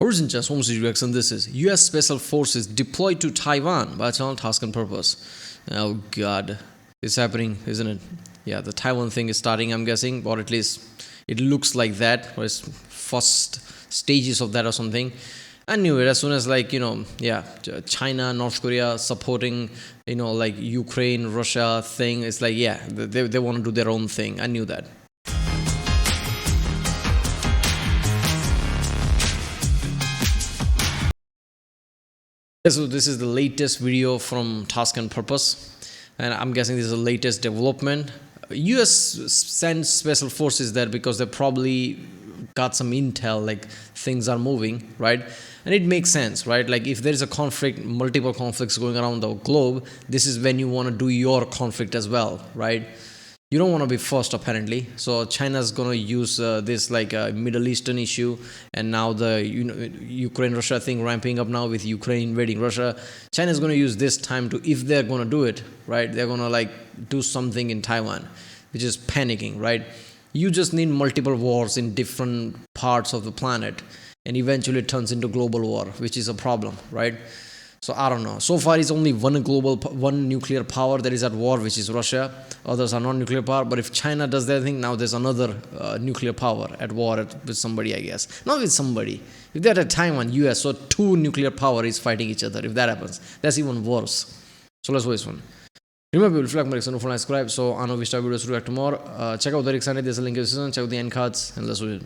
Urgent home reaction. This is U.S. Special Forces deployed to Taiwan by channel task and purpose. Oh God, it's happening, isn't it? Yeah, the Taiwan thing is starting, I'm guessing, or at least it looks like that, or it's first stages of that or something. I knew it as soon as China, North Korea supporting like Ukraine, Russia thing. It's like they want to do their own thing. I knew that. So this is the latest video from Task and Purpose, and I'm guessing this is the latest development. US sends special forces there because they probably got some intel, like things are moving, right? And it makes sense, right? Like if there is a conflict, multiple conflicts going around the globe, this is when you want to do your conflict as well, right? You don't want to be first, apparently. So China's going to use this like a Middle Eastern issue, and now the Ukraine-Russia thing ramping up now with Ukraine invading Russia. China's going to use this time to, if they're going to do it, right, they're going to like do something in Taiwan, which is panicking, right? You just need multiple wars in different parts of the planet, and eventually it turns into global war, which is a problem, right? So I don't know. So far, it's only one nuclear power that is at war, which is Russia. Others are non-nuclear power. But if China does their thing, now there's another nuclear power at war with somebody, I guess. Not with somebody. If they're at Taiwan, US, so two nuclear power is fighting each other. If that happens, that's even worse. So let's watch this one. Remember, if you like my subscribe. So I know we start videos to react to more. Check out the Rick Sandy. There's a link in the description. Check out the end cards, and let's watch it.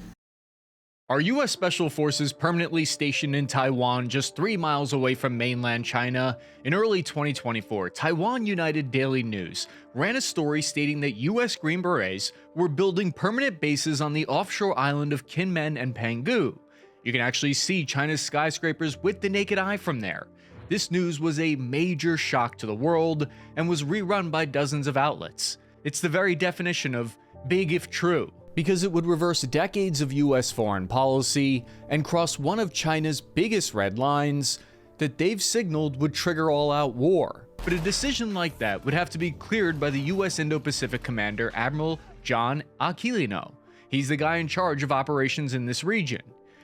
Are U.S. Special Forces permanently stationed in Taiwan just 3 miles away from mainland China? In early 2024, Taiwan United Daily News ran a story stating that U.S. Green Berets were building permanent bases on the offshore island of Kinmen and Penghu. You can actually see China's skyscrapers with the naked eye from there. This news was a major shock to the world and was rerun by dozens of outlets. It's the very definition of big if true, because it would reverse decades of US foreign policy and cross one of China's biggest red lines that they've signaled would trigger all-out war. But a decision like that would have to be cleared by the US Indo-Pacific Commander Admiral John Aquilino. He's the guy in charge of operations in this region.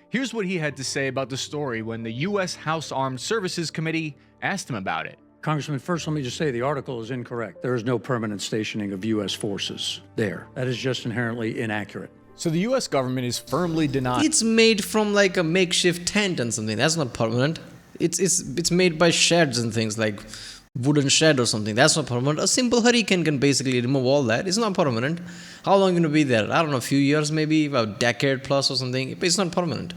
Here's what he had to say about the story when the US House Armed Services Committee asked him about it. Congressman, first let me just say the article is incorrect. There is no permanent stationing of U.S. forces there. That is just inherently inaccurate. So the U.S. government is firmly denying. It's made from like a makeshift tent and something. That's not permanent. It's made by sheds and things like wooden shed or something. That's not permanent. A simple hurricane can basically remove all that. It's not permanent. How long are you going to be there? I don't know, a few years, maybe a decade plus or something. It's not permanent.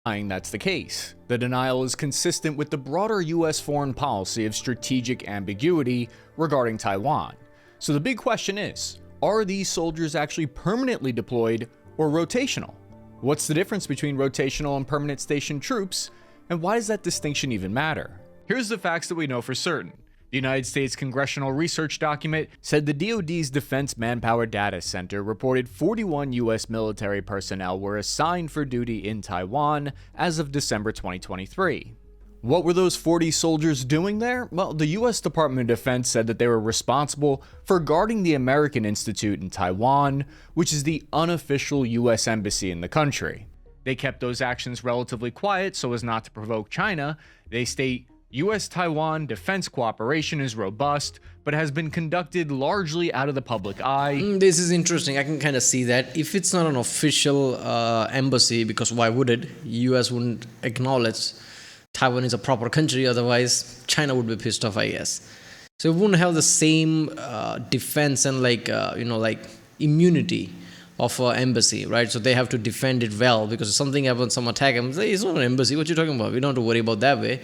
That's the case. The denial is consistent with the broader US foreign policy of strategic ambiguity regarding Taiwan. So the big question is, are these soldiers actually permanently deployed or rotational? What's the difference between rotational and permanent station troops, and why does that distinction even matter? Here's the facts that we know for certain. The United States Congressional Research document said the DoD's Defense Manpower Data Center reported 41 U.S. military personnel were assigned for duty in Taiwan as of December 2023. What were those 40 soldiers doing there? Well, the U.S. Department of Defense said that they were responsible for guarding the American Institute in Taiwan, which is the unofficial U.S. embassy in the country. They kept those actions relatively quiet so as not to provoke China. They state, U.S.-Taiwan defense cooperation is robust, but has been conducted largely out of the public eye. This is interesting. I can kind of see that. If it's not an official embassy, because why would it? U.S. wouldn't acknowledge Taiwan is a proper country, otherwise China would be pissed off, I guess. So it wouldn't have the same defense and like immunity of an embassy, right? So they have to defend it well, because if something happens, some attack them, say, it's not an embassy, what you talking about? We don't have to worry about that way.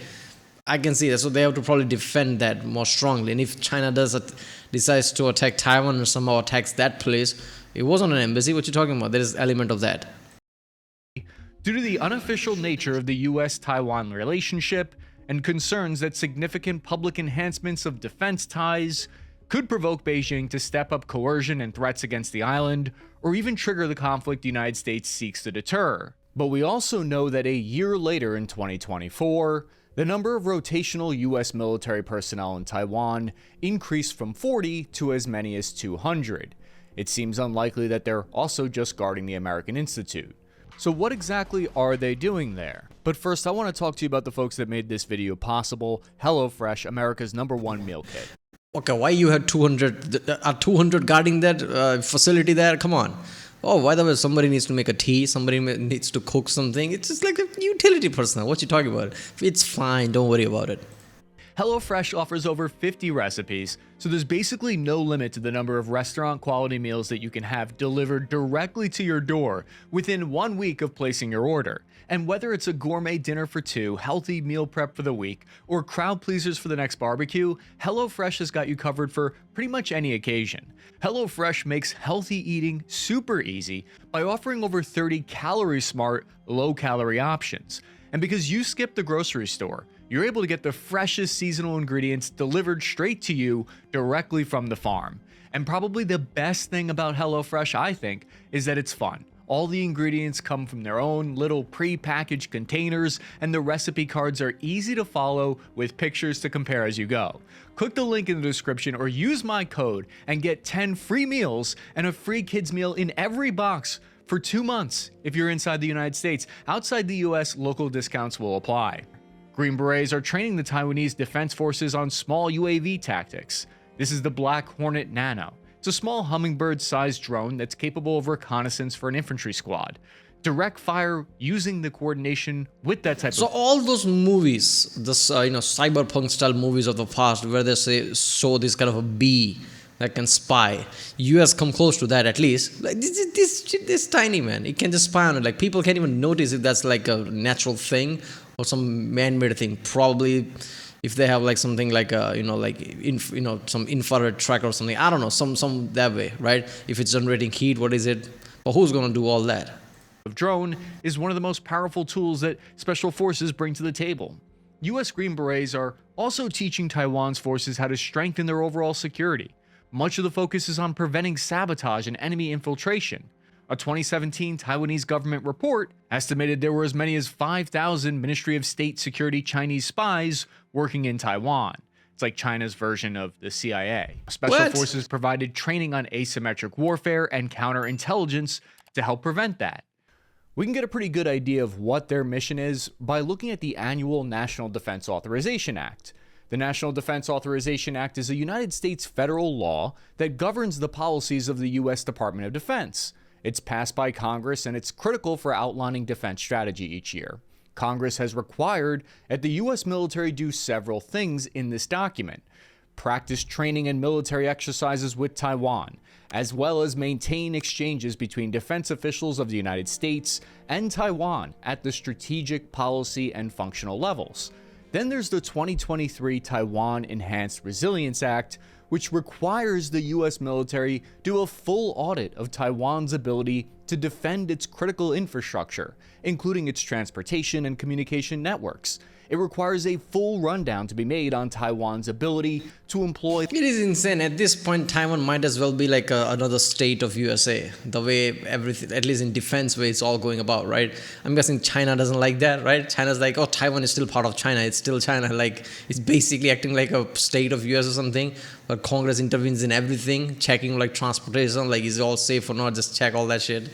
I can see that. So they have to probably defend that more strongly. And if China decides to attack Taiwan or somehow attacks that place, it wasn't an embassy. What you talking about? There is an element of that. Due to the unofficial nature of the U.S.-Taiwan relationship and concerns that significant public enhancements of defense ties could provoke Beijing to step up coercion and threats against the island, or even trigger the conflict the United States seeks to deter. But we also know that a year later in 2024, the number of rotational U.S. military personnel in Taiwan increased from 40 to as many as 200. It seems unlikely that they're also just guarding the American Institute. So what exactly are they doing there? But first, I want to talk to you about the folks that made this video possible. HelloFresh, America's #1 meal kit. Okay, why you had 200 guarding that facility there? Come on. Oh, by the way, somebody needs to make a tea. Somebody needs to cook something. It's just like a utility personnel. What you talking about? It's fine. Don't worry about it. HelloFresh offers over 50 recipes, so there's basically no limit to the number of restaurant-quality meals that you can have delivered directly to your door within 1 week of placing your order. And whether it's a gourmet dinner for two, healthy meal prep for the week, or crowd pleasers for the next barbecue, HelloFresh has got you covered for pretty much any occasion. HelloFresh makes healthy eating super easy by offering over 30 calorie-smart, low-calorie options. And because you skip the grocery store, you're able to get the freshest seasonal ingredients delivered straight to you directly from the farm. And probably the best thing about HelloFresh, I think, is that it's fun. All the ingredients come from their own little pre-packaged containers, and the recipe cards are easy to follow with pictures to compare as you go. Click the link in the description or use my code and get 10 free meals and a free kids meal in every box for 2 months if you're inside the United States. Outside the US, local discounts will apply. Green Berets are training the Taiwanese Defense Forces on small UAV tactics. This is the Black Hornet Nano. It's a small hummingbird-sized drone that's capable of reconnaissance for an infantry squad. Direct fire using the coordination with that type So of... all those movies, this cyberpunk style movies of the past, where they show this kind of a bee that can spy. US come close to that at least. Like this tiny, man. It can just spy on it. Like people can't even notice if that's like a natural thing or some man-made thing. Probably if they have like something like a some infrared tracker or something. I don't know, some that way, right? If it's generating heat, what is it? But who's gonna do all that? Drone is one of the most powerful tools that special forces bring to the table. US Green Berets are also teaching Taiwan's forces how to strengthen their overall security. Much of the focus is on preventing sabotage and enemy infiltration. A 2017 Taiwanese government report estimated there were as many as 5,000 Ministry of State Security Chinese spies working in Taiwan. It's like China's version of the CIA. Special forces provided training on asymmetric warfare and counterintelligence to help prevent that. We can get a pretty good idea of what their mission is by looking at the annual National Defense Authorization Act. The National Defense Authorization Act is a United States federal law that governs the policies of the U.S. Department of Defense. It's passed by Congress, and it's critical for outlining defense strategy each year. Congress has required that the U.S. military do several things in this document: practice training and military exercises with Taiwan, as well as maintain exchanges between defense officials of the United States and Taiwan at the strategic, policy, and functional levels. Then there's the 2023 Taiwan Enhanced Resilience Act, which requires the U.S. military do a full audit of Taiwan's ability to defend its critical infrastructure, including its transportation and communication networks. It requires a full rundown to be made on Taiwan's ability to employ... It is insane. At this point, Taiwan might as well be like another state of USA. The way everything, at least in defense way, it's all going about, right? I'm guessing China doesn't like that, right? China's like, oh, Taiwan is still part of China. It's still China. Like, it's basically acting like a state of US or something. But Congress intervenes in everything, checking like transportation, like is it all safe or not? Just check all that shit.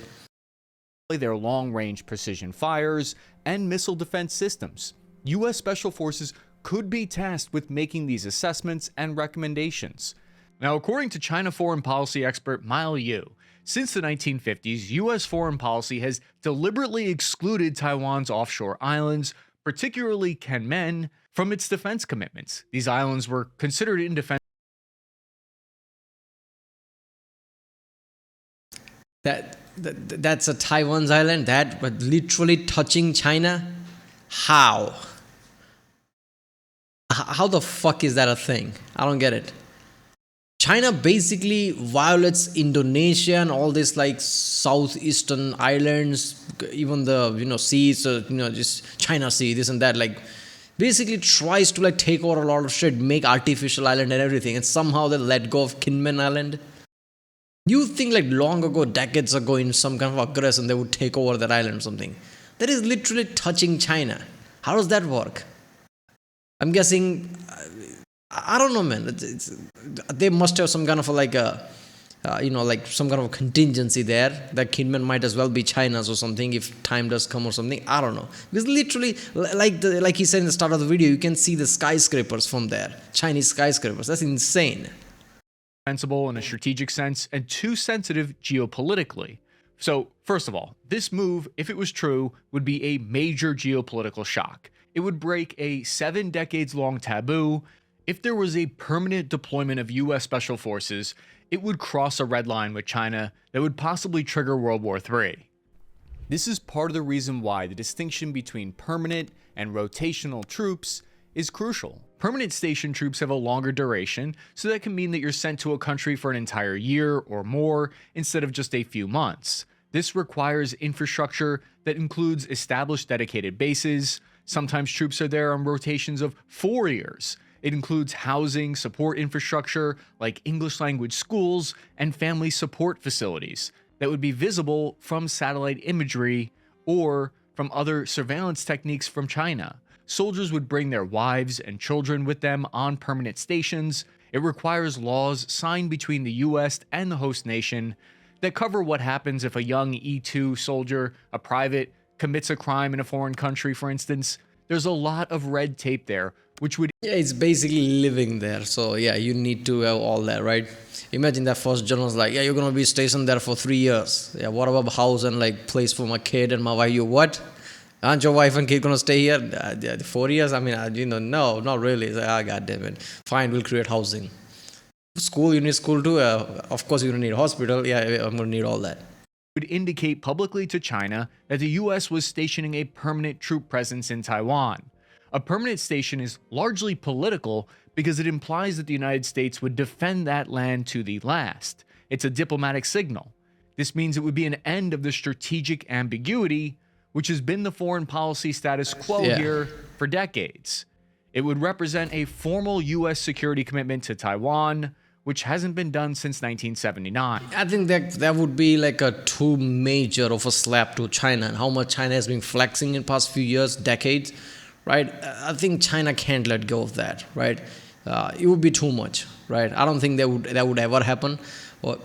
Their long-range precision fires and missile defense systems. U.S. Special Forces could be tasked with making these assessments and recommendations. Now, according to China foreign policy expert Mile Yu, since the 1950s, U.S. foreign policy has deliberately excluded Taiwan's offshore islands, particularly Kinmen, from its defense commitments. These islands were considered in defense. That's a Taiwan's island, that but literally touching China? How? How the fuck is that a thing? I don't get it. China basically violates Indonesia and all these like southeastern islands, even the seas, just China Sea, this and that. Like basically tries to like take over a lot of shit, make artificial island and everything, and somehow they let go of Kinmen Island. You think like long ago, decades ago, in some kind of aggression, they would take over that island or something? That is literally touching China. How does that work? I'm guessing, I don't know, man. They must have some kind of like some kind of contingency there. That Kinmen might as well be China's or something if time does come or something. I don't know. Because literally, like he said in the start of the video, you can see the skyscrapers from there. Chinese skyscrapers. That's insane. Sensible in a strategic sense and too sensitive geopolitically. So, first of all, this move, if it was true, would be a major geopolitical shock. It would break a 7 decades long taboo. If there was a permanent deployment of US Special Forces, it would cross a red line with China that would possibly trigger World War III. This is part of the reason why the distinction between permanent and rotational troops is crucial. Permanent station troops have a longer duration, so that can mean that you're sent to a country for an entire year or more instead of just a few months. This requires infrastructure that includes established dedicated bases. Sometimes troops are there on rotations of 4 years. It includes housing, support infrastructure like English language schools and family support facilities that would be visible from satellite imagery or from other surveillance techniques from China. Soldiers would bring their wives and children with them on permanent stations. It requires laws signed between the US and the host nation that cover what happens if a young E2 soldier, a private, commits a crime in a foreign country, for instance. There's a lot of red tape there, which would... Yeah, it's basically living there. So yeah, you need to have all that, right? Imagine that first general's like, yeah, you're gonna be stationed there for 3 years. Yeah, what about house and like place for my kid and my wife? You what? Aren't your wife and kid gonna stay here? 4 years? I mean, no, not really. It's like, God damn it. Fine, we'll create housing. School, you need school too. Of course, you're gonna need hospital. Yeah, I'm gonna need all that. Would indicate publicly to China that the US was stationing a permanent troop presence in Taiwan. A permanent station is largely political because it implies that the United States would defend that land to the last. It's a diplomatic signal. This means it would be an end of the strategic ambiguity, which has been the foreign policy status quo here for decades. It would represent a formal US security commitment to Taiwan, which hasn't been done since 1979. I think that would be like a too major of a slap to China and how much China has been flexing in past few years, decades, right? I think China can't let go of that, right? It would be too much, right? I don't think that would ever happen.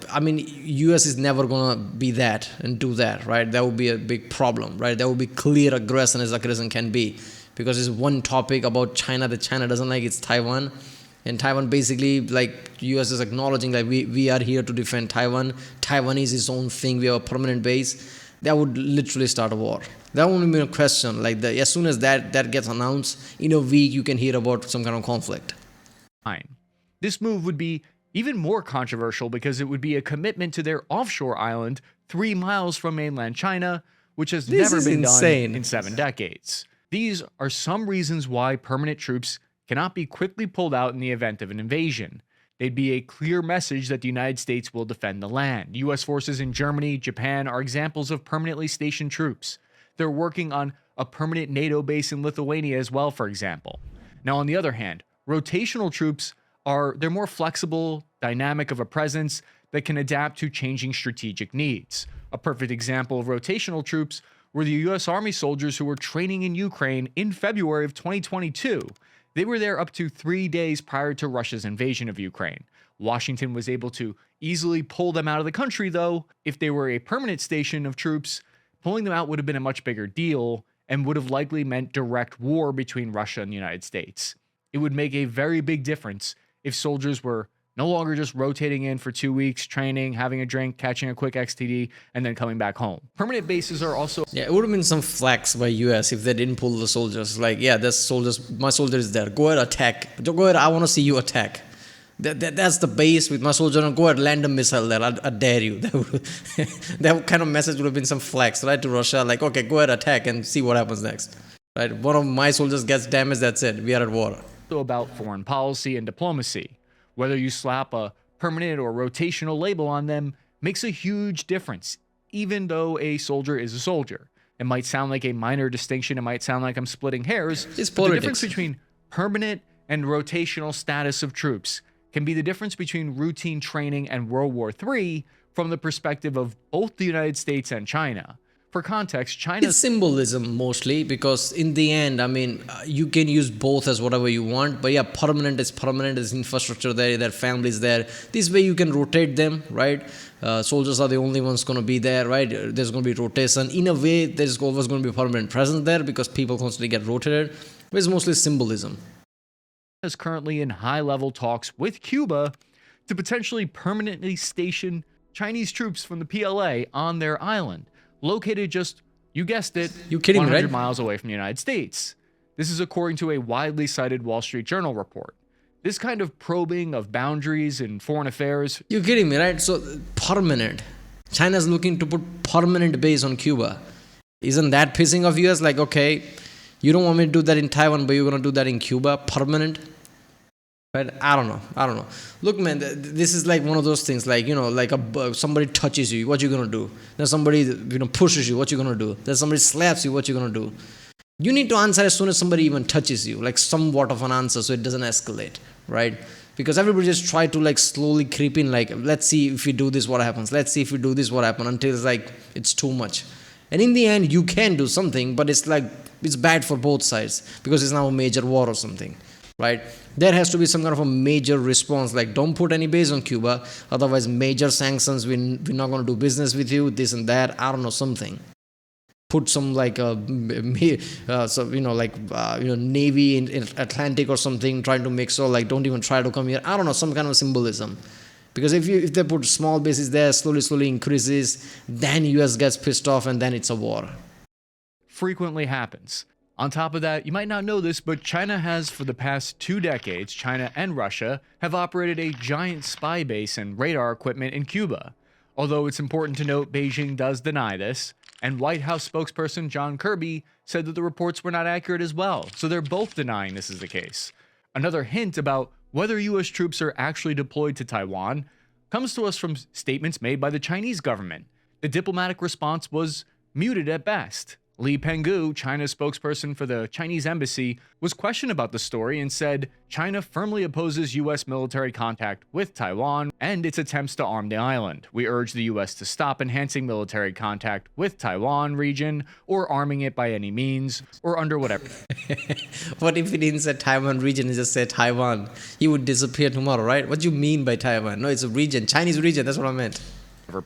I mean, US is never gonna be that and do that, right? That would be a big problem, right? That would be clear aggression as aggression can be, because it's one topic about China that China doesn't like. It's Taiwan. And Taiwan basically, like, US is acknowledging that we are here to defend Taiwan. Taiwan is its own thing. We have a permanent base. That would literally start a war. That wouldn't be a question. Like, as soon as that gets announced, in a week you can hear about some kind of conflict. Fine. This move would be even more controversial because it would be a commitment to their offshore island 3 miles from mainland China, which has never been done in 7 decades. These are some reasons why permanent troops cannot be quickly pulled out in the event of an invasion. They'd be a clear message that the United States will defend the land. US forces in Germany, Japan are examples of permanently stationed troops. They're working on a permanent NATO base in Lithuania as well, for example. Now, on the other hand, rotational troops they're more flexible, dynamic of a presence that can adapt to changing strategic needs. A perfect example of rotational troops were the US Army soldiers who were training in Ukraine in February of 2022. They were there up to 3 days prior to Russia's invasion of Ukraine. Washington was able to easily pull them out of the country, though. If they were a permanent station of troops, pulling them out would have been a much bigger deal and would have likely meant direct war between Russia and the United States. It would make a very big difference if soldiers were no longer just rotating in for 2 weeks, training, having a drink, catching a quick XTD, and then coming back home. Permanent bases are also... Yeah, it would have been some flex by US if they didn't pull the soldiers. Like, yeah, my soldier is there. Go ahead, attack. Go ahead, I want to see you attack. That's the base with my soldier. Go ahead, land a missile there. I dare you. That kind of message would have been some flex, right, to Russia. Like, okay, go ahead, attack and see what happens next. Right? One of my soldiers gets damaged, that's it. We are at war. About foreign policy and diplomacy. Whether you slap a permanent or rotational label on them makes a huge difference, even though a soldier is a soldier. It might sound like a minor distinction. It might sound like I'm splitting hairs. It's but politics. The difference between permanent and rotational status of troops can be the difference between routine training and World War III from the perspective of both the United States and China. For context, It's China's symbolism mostly, because in the end, I mean, you can use both as whatever you want, but yeah, permanent is permanent. There's infrastructure there, their families there. This way you can rotate them, right? Soldiers are the only ones going to be there, right? There's going to be rotation. In a way, there's always going to be permanent presence there because people constantly get rotated. But it's mostly symbolism. is currently in high-level talks with Cuba to potentially permanently station Chinese troops from the PLA on their island, located just, you guessed it, You kidding me, 100 right? miles away from the United States. This is according to a widely cited Wall Street Journal report. This kind of probing of boundaries in foreign affairs. You're kidding me, right? So permanent. China's looking to put permanent base on Cuba. Isn't that pissing off US? Like, okay, you don't want me to do that in Taiwan, but you're gonna do that in Cuba, permanent. Right? I don't know. Look, man, this is like one of those things. Like, like somebody touches you, what you gonna do? Then somebody pushes you, what you gonna do? Then somebody slaps you, what you gonna do? You need to answer as soon as somebody even touches you, like somewhat of an answer, so it doesn't escalate, right? Because everybody just try to like slowly creep in, like, let's see if we do this, what happens? Let's see if we do this, what happens? Until it's like it's too much. And in the end, you can do something, but it's like it's bad for both sides because it's now a major war or something, right? There has to be some kind of a major response, like don't put any base on Cuba, otherwise major sanctions, we're not going to do business with you, this and that, I don't know, something. Put some like Navy in Atlantic or something, trying to make sure like don't even try to come here. I don't know, some kind of symbolism. Because if they put small bases there, slowly increases, then US gets pissed off and then it's a war. Frequently happens. On top of that, you might not know this, but China has, for the past 2 decades, China and Russia have operated a giant spy base and radar equipment in Cuba. Although it's important to note Beijing does deny this, and White House spokesperson John Kirby said that the reports were not accurate as well, so they're both denying this is the case. Another hint about whether US troops are actually deployed to Taiwan comes to us from statements made by the Chinese government. The diplomatic response was muted at best. Li Penghu, China's spokesperson for the Chinese embassy, was questioned about the story and said China firmly opposes US military contact with Taiwan and its attempts to arm the island. We urge the US to stop enhancing military contact with Taiwan region or arming it by any means or under whatever. What if he didn't say Taiwan region, he just said Taiwan? He would disappear tomorrow, right? What do you mean by Taiwan? No, it's a region, Chinese region, that's what I meant.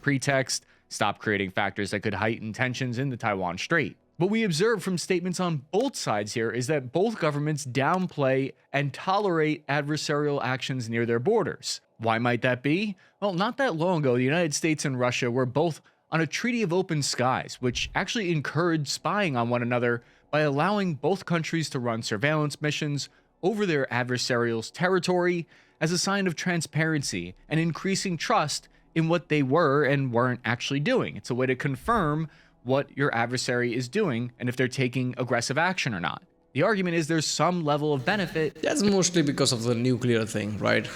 Pretext, stop creating factors that could heighten tensions in the Taiwan Strait. What we observe from statements on both sides here is that both governments downplay and tolerate adversarial actions near their borders. Why might that be? Well, not that long ago, the United States and Russia were both on a treaty of open skies, which actually encouraged spying on one another by allowing both countries to run surveillance missions over their adversarial's territory as a sign of transparency and increasing trust in what they were and weren't actually doing. It's a way to confirm what your adversary is doing and if they're taking aggressive action or not. The argument is there's some level of benefit. That's mostly because of the nuclear thing, right?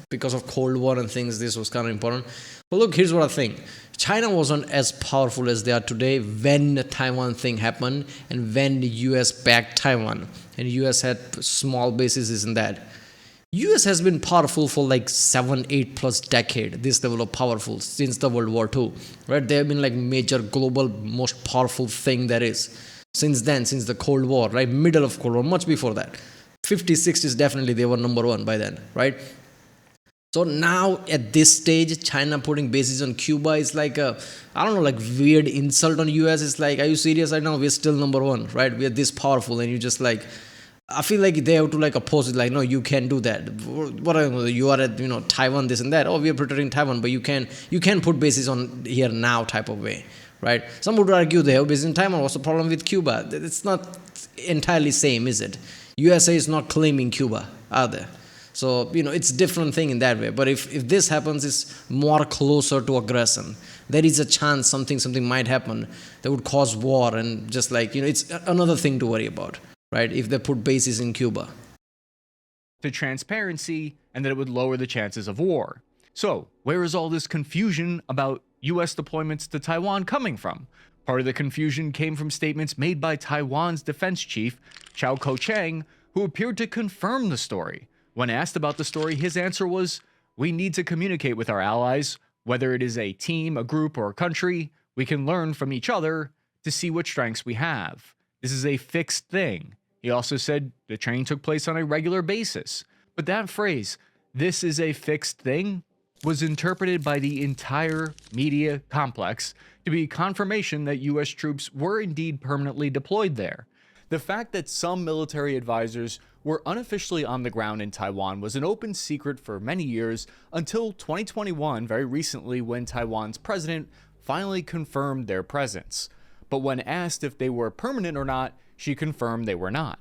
Because of Cold War and things, this was kind of important. But look, here's what I think. China wasn't as powerful as they are today when the Taiwan thing happened and when the US backed Taiwan and US had small bases, this and that. US has been powerful for like 7-8 plus decade, this level of powerful since the World War II, right? They have been like major global most powerful thing there is since then, since the Cold War, right? Middle of Cold War, much before that. 50s, 60s, definitely they were number one by then, right? So now at this stage, China putting bases on Cuba is like a, I don't know, like weird insult on US. It's like, are you serious right now? We're still number one, right? We're this powerful and you just like, I feel like they have to like oppose it, like, no, you can't do that. What are you are at, Taiwan, this and that. Oh, we are protecting Taiwan, but you can put bases on here now type of way, right? Some would argue they have bases in Taiwan. What's the problem with Cuba? It's not entirely same, is it? USA is not claiming Cuba, are they? So, it's different thing in that way. But if this happens, it's more closer to aggression. There is a chance something might happen that would cause war and just like, it's another thing to worry about. Right, if they put bases in Cuba. To transparency and that it would lower the chances of war. So, where is all this confusion about US deployments to Taiwan coming from? Part of the confusion came from statements made by Taiwan's defense chief, Chow Ko-chang, who appeared to confirm the story. When asked about the story, his answer was, "We need to communicate with our allies, whether it is a team, a group, or a country. We can learn from each other to see what strengths we have. This is a fixed thing. He also said the training took place on a regular basis. But that phrase, this is a fixed thing, was interpreted by the entire media complex to be confirmation that US troops were indeed permanently deployed there. The fact that some military advisors were unofficially on the ground in Taiwan was an open secret for many years until 2021, very recently, when Taiwan's president finally confirmed their presence. But when asked if they were permanent or not, she confirmed they were not.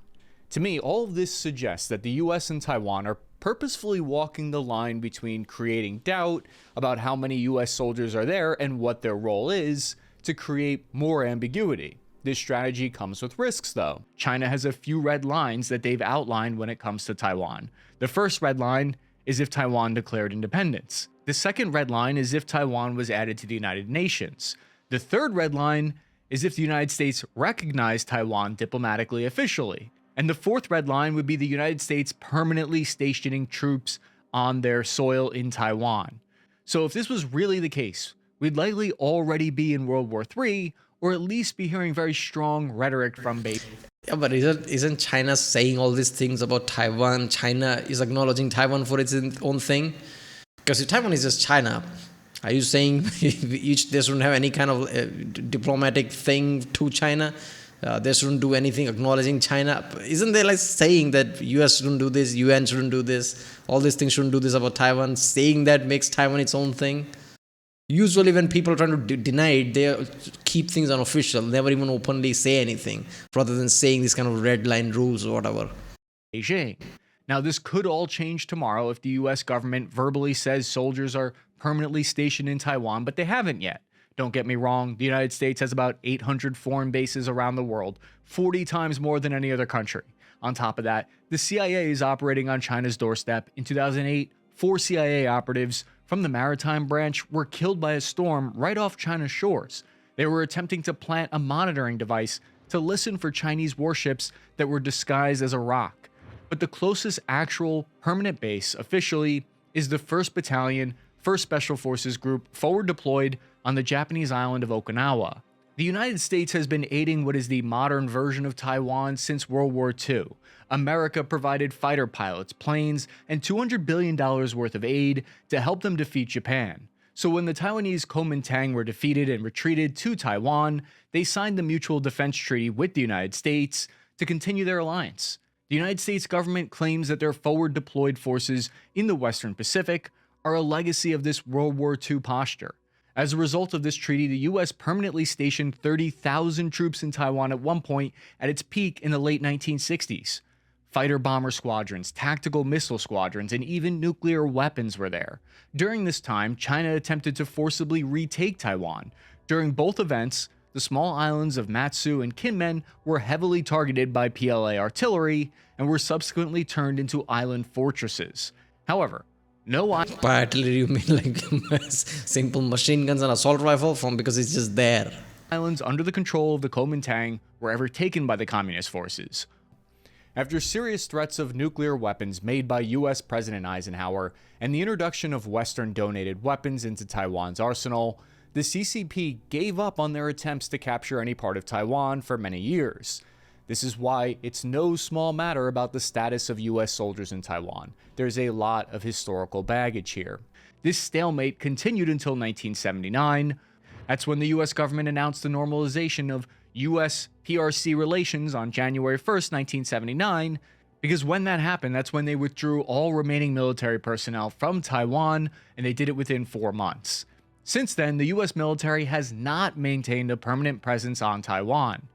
To me, all of this suggests that the US and Taiwan are purposefully walking the line between creating doubt about how many US soldiers are there and what their role is to create more ambiguity. This strategy comes with risks, though. China has a few red lines that they've outlined when it comes to Taiwan. The first red line is if Taiwan declared independence. The second red line is if Taiwan was added to the United Nations. The third red line is if the United States recognized Taiwan diplomatically officially. And the fourth red line would be the United States permanently stationing troops on their soil in Taiwan. So if this was really the case, we'd likely already be in World War III, or at least be hearing very strong rhetoric from Beijing. Yeah, but isn't China saying all these things about Taiwan? China is acknowledging Taiwan for its own thing? Because if Taiwan is just China, are you saying they shouldn't have any kind of diplomatic thing to China? They shouldn't do anything acknowledging China? Isn't they like saying that US shouldn't do this, UN shouldn't do this, all these things shouldn't do this about Taiwan? Saying that makes Taiwan its own thing? Usually when people are trying to deny it, they keep things unofficial, never even openly say anything, rather than saying these kind of red line rules or whatever. Beijing. Now, this could all change tomorrow if the US government verbally says soldiers are permanently stationed in Taiwan, but they haven't yet. Don't get me wrong, the United States has about 800 foreign bases around the world, 40 times more than any other country. On top of that, the CIA is operating on China's doorstep. In 2008, 4 CIA operatives from the maritime branch were killed by a storm right off China's shores. They were attempting to plant a monitoring device to listen for Chinese warships that were disguised as a rock. But the closest actual permanent base officially is the 1st Battalion, 1st Special Forces Group, forward deployed on the Japanese island of Okinawa. The United States has been aiding what is the modern version of Taiwan since World War II. America provided fighter pilots, planes, and $200 billion worth of aid to help them defeat Japan. So when the Taiwanese Kuomintang were defeated and retreated to Taiwan, they signed the Mutual Defense Treaty with the United States to continue their alliance. The United States government claims that their forward deployed forces in the Western Pacific are a legacy of this World War II posture. As a result of this treaty, the U.S. permanently stationed 30,000 troops in Taiwan at one point at its peak in the late 1960s. Fighter bomber squadrons, tactical missile squadrons, and even nuclear weapons were there. During this time, China attempted to forcibly retake Taiwan. During both events, the small islands of Matsu and Kinmen were heavily targeted by PLA artillery and were subsequently turned into island fortresses. However, no by artillery, you mean like simple machine guns and assault rifle because it's just there. Islands under the control of the Kuomintang were ever taken by the communist forces. After serious threats of nuclear weapons made by US President Eisenhower and the introduction of Western-donated weapons into Taiwan's arsenal, the CCP gave up on their attempts to capture any part of Taiwan for many years. This is why it's no small matter about the status of US soldiers in Taiwan. There's a lot of historical baggage here. This stalemate continued until 1979. That's when the US government announced the normalization of US PRC relations on January 1st, 1979, because when that happened, that's when they withdrew all remaining military personnel from Taiwan, and they did it within 4 months. Since then, the US military has not maintained a permanent presence on Taiwan.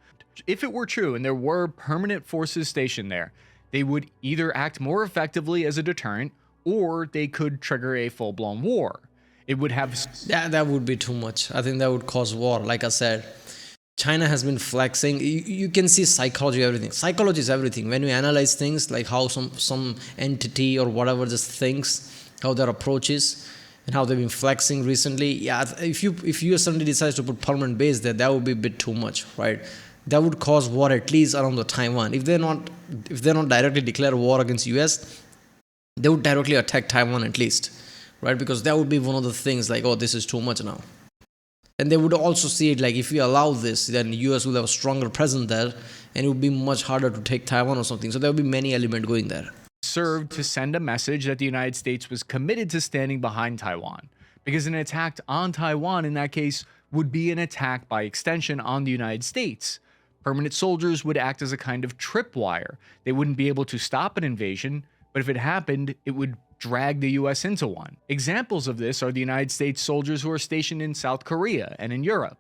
If it were true and there were permanent forces stationed there, they would either act more effectively as a deterrent, or they could trigger a full-blown war. It would have... That would be too much. I think that would cause war. Like I said, China has been flexing. You can see psychology, everything. Psychology is everything. When you analyze things, like how some entity or whatever just thinks, how their approach is, and how they've been flexing recently. Yeah, if US suddenly decides to put permanent base there, that would be a bit too much, right? That would cause war at least around the Taiwan. If they're not directly declare war against US, they would directly attack Taiwan at least, right? Because that would be one of the things like, oh, this is too much now. And they would also see it like if we allow this, then US will have a stronger presence there, and it would be much harder to take Taiwan or something. So there will be many elements going there. Served to send a message that the United States was committed to standing behind Taiwan, because an attack on Taiwan in that case would be an attack by extension on the United States. Permanent soldiers would act as a kind of tripwire. They wouldn't be able to stop an invasion, but if it happened, it would drag the US into one. Examples of this are the United States soldiers who are stationed in South Korea and in Europe.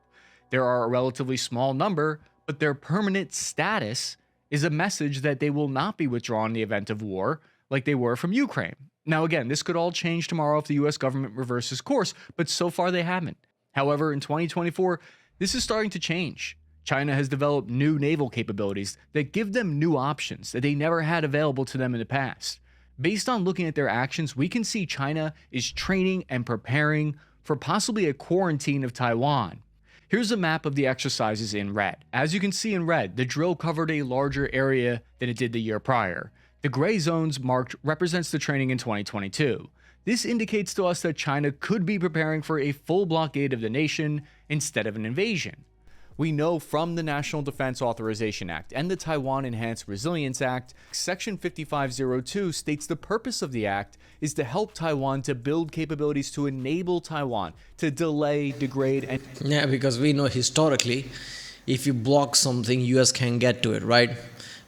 There are a relatively small number, but their permanent status is a message that they will not be withdrawn in the event of war, like they were from Ukraine. Now again, this could all change tomorrow if the US government reverses course, but so far they haven't. However, in 2024, this is starting to change. China has developed new naval capabilities that give them new options that they never had available to them in the past. Based on looking at their actions, we can see China is training and preparing for possibly a quarantine of Taiwan. Here's a map of the exercises in red. As you can see in red, the drill covered a larger area than it did the year prior. The gray zones marked represents the training in 2022. This indicates to us that China could be preparing for a full blockade of the nation instead of an invasion. We know from the National Defense Authorization Act and the Taiwan Enhanced Resilience Act, Section 5502 states the purpose of the act is to help Taiwan to build capabilities to enable Taiwan to delay, degrade, and... Yeah, because we know historically, if you block something, US can get to it, right?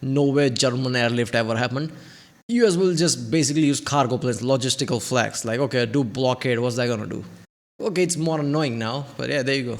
Nowhere German airlift ever happened. US will just basically use cargo planes, logistical flags. Like, okay, do blockade, what's that gonna do? Okay, it's more annoying now, but yeah, there you go.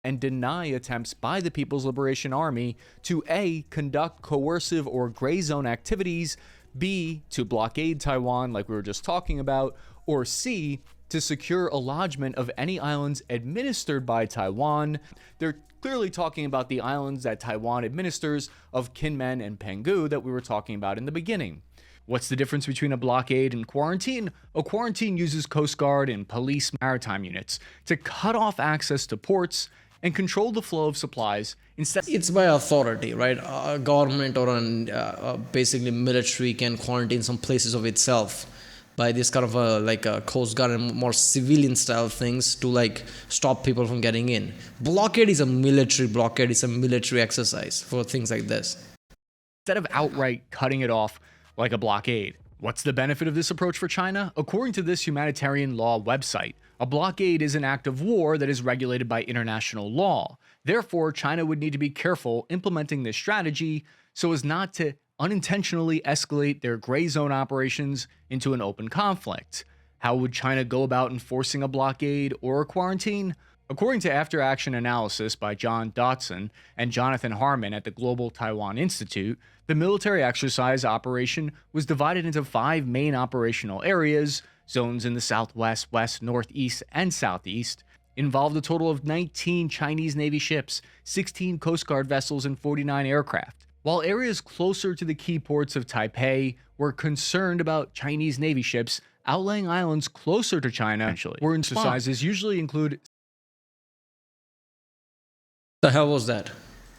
And deny attempts by the People's Liberation Army to A, conduct coercive or gray zone activities, B, to blockade Taiwan like we were just talking about, or C, to secure a lodgment of any islands administered by Taiwan. They're clearly talking about the islands that Taiwan administers of Kinmen and Penghu that we were talking about in the beginning. What's the difference between a blockade and quarantine? A quarantine uses Coast Guard and police maritime units to cut off access to ports and control the flow of supplies instead. It's by authority, right? A government or basically military can quarantine some places of itself by this kind of a Coast Guard and more civilian style things to like stop people from getting in. Blockade is a military blockade. It's a military exercise for things like this. Instead of outright cutting it off like a blockade. What's the benefit of this approach for China? According to this humanitarian law website, a blockade is an act of war that is regulated by international law. Therefore, China would need to be careful implementing this strategy so as not to unintentionally escalate their gray zone operations into an open conflict. How would China go about enforcing a blockade or a quarantine? According to after-action analysis by John Dotson and Jonathan Harmon at the Global Taiwan Institute, the military exercise operation was divided into 5 main operational areas. Zones in the southwest, west, northeast, and southeast involved a total of 19 Chinese Navy ships, 16 Coast Guard vessels, and 49 aircraft. While areas closer to the key ports of Taipei were concerned about Chinese Navy ships, outlying islands closer to China were in exercises usually include The hell was that?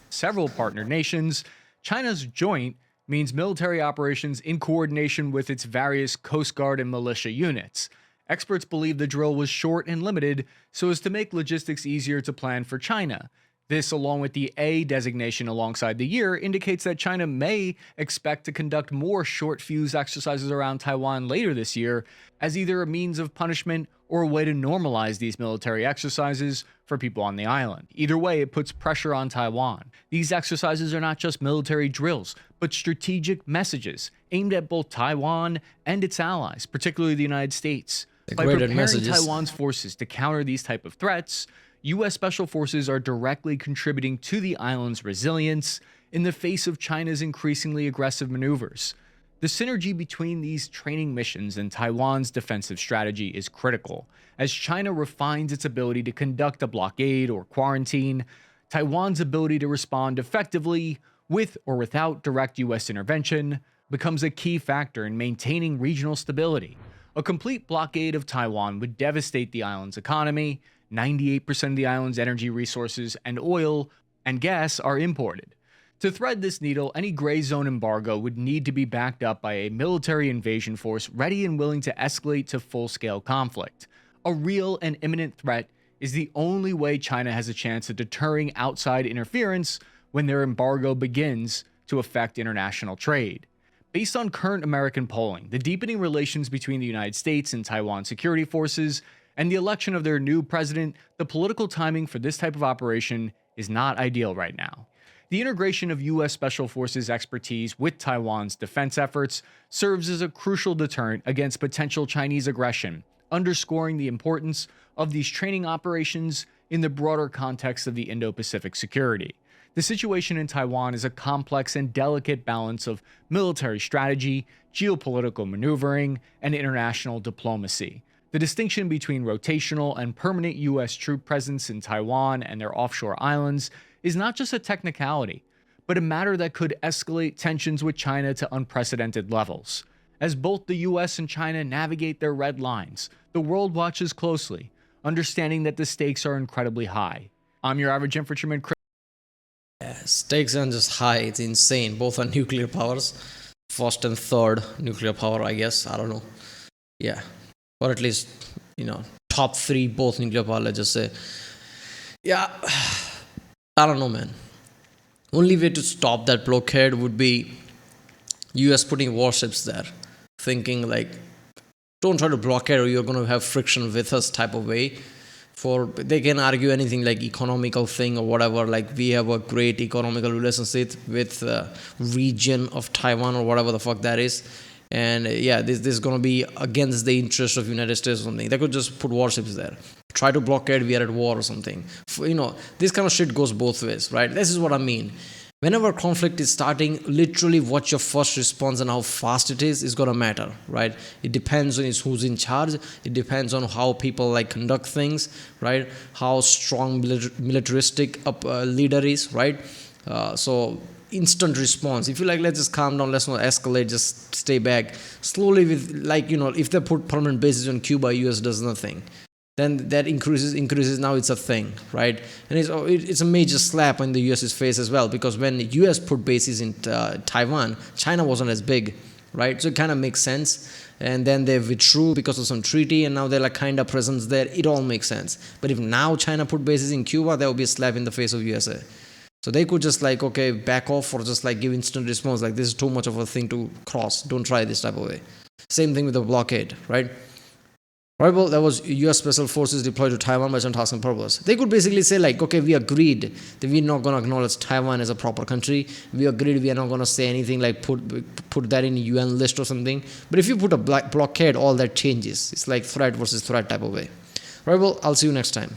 several partner nations. China's joint means military operations in coordination with its various Coast Guard and militia units. Experts believe the drill was short and limited so as to make logistics easier to plan for China. This, along with the A designation alongside the year, indicates that China may expect to conduct more short-fuse exercises around Taiwan later this year as either a means of punishment or a way to normalize these military exercises for people on the island. Either way, it puts pressure on Taiwan. These exercises are not just military drills, but strategic messages aimed at both Taiwan and its allies, particularly the United States. By preparing Taiwan's forces to counter these type of threats, U.S. Special Forces are directly contributing to the island's resilience in the face of China's increasingly aggressive maneuvers. The synergy between these training missions and Taiwan's defensive strategy is critical. As China refines its ability to conduct a blockade or quarantine, Taiwan's ability to respond effectively with or without direct U.S. intervention becomes a key factor in maintaining regional stability. A complete blockade of Taiwan would devastate the island's economy. 98% of the island's energy resources and oil and gas are imported. To thread this needle, any gray zone embargo would need to be backed up by a military invasion force ready and willing to escalate to full-scale conflict. A real and imminent threat is the only way China has a chance of deterring outside interference when their embargo begins to affect international trade. Based on current American polling, the deepening relations between the United States and Taiwan security forces, and the election of their new president, the political timing for this type of operation is not ideal right now. The integration of U.S. Special Forces expertise with Taiwan's defense efforts serves as a crucial deterrent against potential Chinese aggression, underscoring the importance of these training operations in the broader context of the Indo-Pacific security. The situation in Taiwan is a complex and delicate balance of military strategy, geopolitical maneuvering, and international diplomacy. The distinction between rotational and permanent U.S. troop presence in Taiwan and their offshore islands is not just a technicality, but a matter that could escalate tensions with China to unprecedented levels. As both the US and China navigate their red lines, the world watches closely, understanding that the stakes are incredibly high. I'm your average infantryman, Chris. Stakes are just high. It's insane. Both are nuclear powers. First and third nuclear power, I guess. I don't know. Yeah. Or at least, top three, both nuclear power, let's just say. Yeah. I don't know, man. Only way to stop that blockade would be US putting warships there. Thinking like, don't try to blockade or you're going to have friction with us type of way. They can argue anything like economical thing or whatever, like we have a great economical relationship with the region of Taiwan or whatever the fuck that is. And this is going to be against the interest of United States or something. They could just put warships there. Try to blockade, we are at war or something. This kind of shit goes both ways, right? This is what I mean. Whenever conflict is starting, literally what your first response and how fast it is going to matter, right? It depends on who's in charge. It depends on how people conduct things, right? How strong militaristic leader is, right? So instant response. If you let's just calm down, let's not escalate, just stay back. Slowly with if they put permanent bases on Cuba, US does nothing. Then that increases, now it's a thing, right? And it's a major slap on the US's face as well, because when the US put bases in Taiwan, China wasn't as big, right? So it kind of makes sense. And then they withdrew because of some treaty, and now they're kind of presence there. It all makes sense. But if now China put bases in Cuba, that would be a slap in the face of USA. So they could just okay, back off or just give instant response, this is too much of a thing to cross. Don't try this type of way. Same thing with the blockade, right? Right, well, that was U.S. Special Forces deployed to Taiwan by some task and purpose. They could basically say okay, we agreed that we're not going to acknowledge Taiwan as a proper country. We agreed we are not going to say anything put that in a UN list or something. But if you put a blockade, all that changes. It's like threat versus threat type of way. Right, well, I'll see you next time.